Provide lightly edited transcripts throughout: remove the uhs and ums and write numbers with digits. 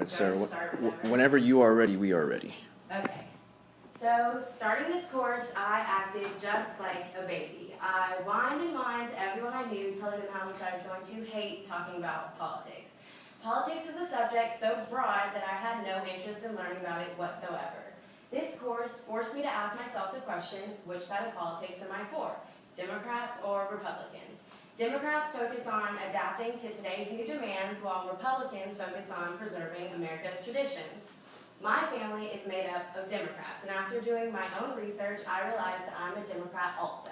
ahead, Sarah. Whenever you are ready, we are ready. Okay. So, starting this course, I acted just like a baby. I whined and whined to everyone I knew, telling them how much I was going to hate talking about politics. Politics is a subject so broad that I had no interest in learning about it whatsoever. This course forced me to ask myself the question, which side of politics am I for? Democrats or Republicans? Democrats focus on adapting to today's new demands, while Republicans focus on preserving America's traditions. My family is made up of Democrats, and after doing my own research, I realized that I'm a Democrat also.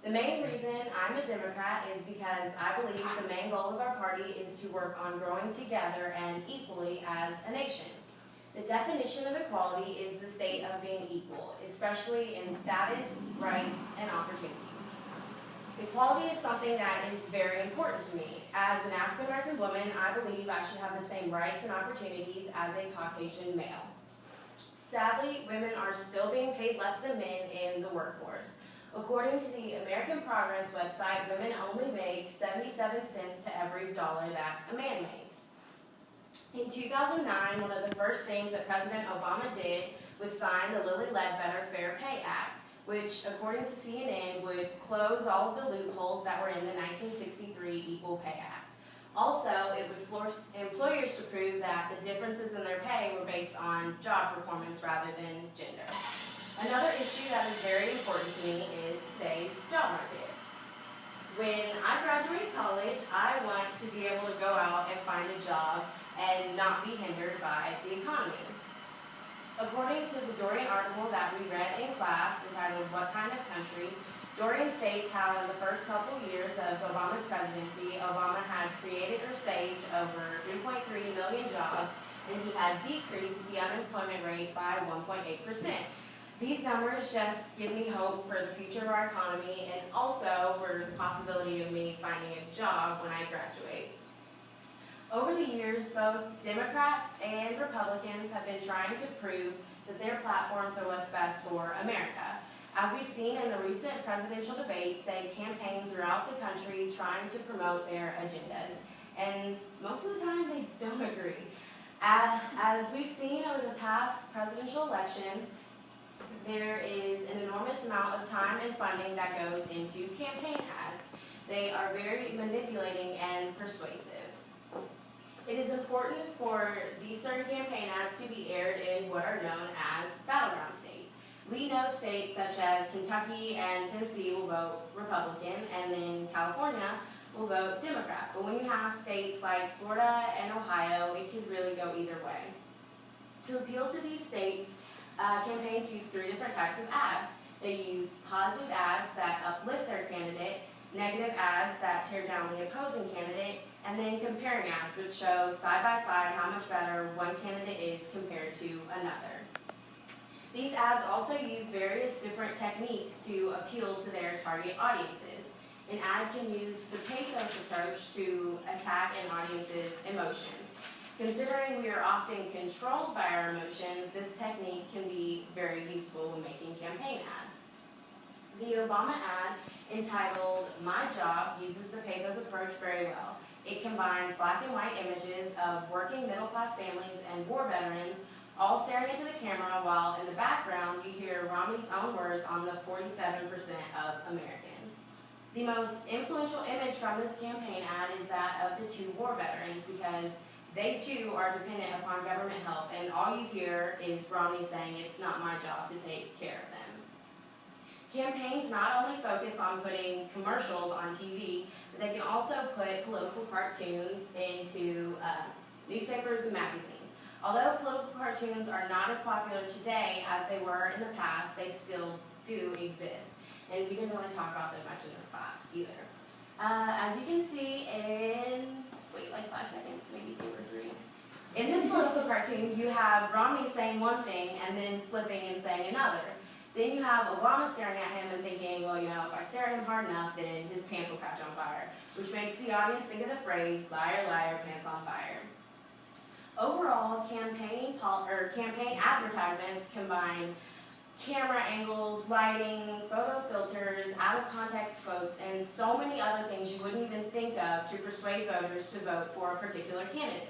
The main reason I'm a Democrat is because I believe the main goal of our party is to work on growing together and equally as a nation. The definition of equality is the state of being equal, especially in status, rights, and opportunities. Equality is something that is very important to me. As an African American woman, I believe I should have the same rights and opportunities as a Caucasian male. Sadly, women are still being paid less than men in the workforce. According to the American Progress website, women only make 77 cents to every dollar that a man makes. In 2009, one of the first things that President Obama did was sign the Lilly Ledbetter Fair Pay Act, which, according to CNN, would close all of the loopholes that were in the 1963 Equal Pay Act. Also, it would force employers to prove that the differences in their pay were based on job performance rather than gender. Another issue that is very important to me is today's job market. When I graduate college, I want to be able to go out and find a job and not be hindered by the economy. According to the Dorian article that we read in class entitled What Kind of Country, Dorian states how in the first couple years of Obama's presidency, Obama had created or saved over 3.3 million jobs, and he had decreased the unemployment rate by 1.8%. These numbers just give me hope for the future of our economy and also for the possibility of me finding a job when I graduate. Over the years, both Democrats and Republicans have been trying to prove that their platforms are what's best for America. As we've seen in the recent presidential debates, they campaign throughout the country trying to promote their agendas. And most of the time, they don't agree. As we've seen over the past presidential election, there is an enormous amount of time and funding that goes into campaign ads. They are very manipulating and persuasive. It is important for these certain campaign ads to be aired in what are known as battleground states. We know states such as Kentucky and Tennessee will vote Republican, and then California will vote Democrat. But when you have states like Florida and Ohio, it could really go either way. To appeal to these states, campaigns use three different types of ads. They use positive ads that uplift their candidate, negative ads that tear down the opposing candidate, and then comparing ads, which shows side by side how much better one candidate is compared to another. These ads also use various different techniques to appeal to their target audiences. An ad can use the pathos approach to attack an audience's emotions. Considering we are often controlled by our emotions, this technique can be very useful when making campaign ads. The Obama ad, entitled My Job, uses the pathos approach very well. It combines black and white images of working middle-class families and war veterans all staring into the camera, while in the background you hear Romney's own words on the 47% of Americans. The most influential image from this campaign ad is that of the two war veterans, because they too are dependent upon government help, and all you hear is Romney saying it's not my job to take care of them. Campaigns not only focus on putting commercials on TV, but they can also put political cartoons into newspapers and magazines. Although political cartoons are not as popular today as they were in the past, they still do exist. And we didn't really talk about them much in this class either. As you can see in, like 5 seconds, maybe 2 or 3. In this political cartoon, you have Romney saying one thing and then flipping and saying another. Then you have Obama staring at him and thinking, well, if I stare at him hard enough, then his pants will catch on fire, which makes the audience think of the phrase, liar, liar, pants on fire. Overall, campaign advertisements combine camera angles, lighting, photo filters, out-of-context quotes, and so many other things you wouldn't even think of to persuade voters to vote for a particular candidate.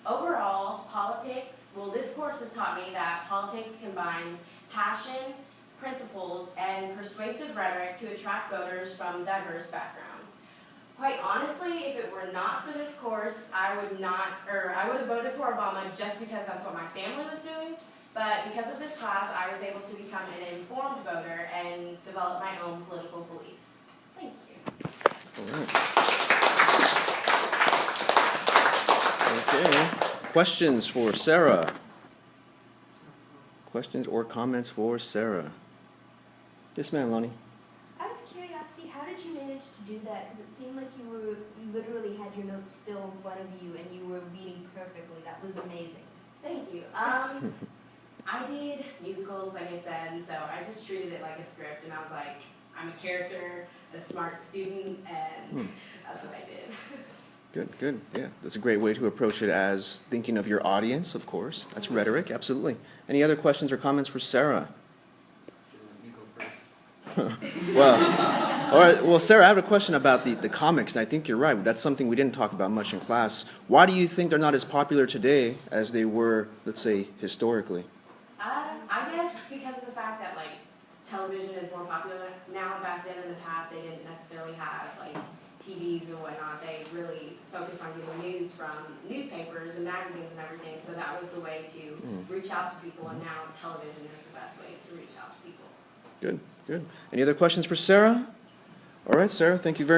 Overall, politics, well, this course has taught me that politics combines passion, principles, and persuasive rhetoric to attract voters from diverse backgrounds. Quite honestly, if it were not for this course, I would have voted for Obama just because that's what my family was doing. But because of this class, I was able to become an informed voter and develop my own political beliefs. Thank you. All right. Okay. Questions for Sarah? Questions or comments for Sarah? Yes, ma'am, Lonnie. Out of curiosity, how did you manage to do that? Because it seemed like you literally had your notes still in front of you and you were reading perfectly. That was amazing. Thank you. I did musicals, like I said, and so I just treated it like a script, and I was like, I'm a character, a smart student, and that's what I did. Good, good. Yeah, that's a great way to approach it, as thinking of your audience, of course. That's rhetoric, absolutely. Any other questions or comments for Sarah? You go first. Well, all right. Well, Sarah, I have a question about the comics, and I think you're right. That's something we didn't talk about much in class. Why do you think they're not as popular today as they were, let's say, historically? I guess because of the fact that like television is more popular now. Back then in the past, they didn't necessarily have like TVs or whatnot. They really focused on getting news from newspapers and magazines and everything. So that was the way to reach out to people, and now television is the best way to reach out to people. Good, good. Any other questions for Sarah? All right, Sarah, thank you very much.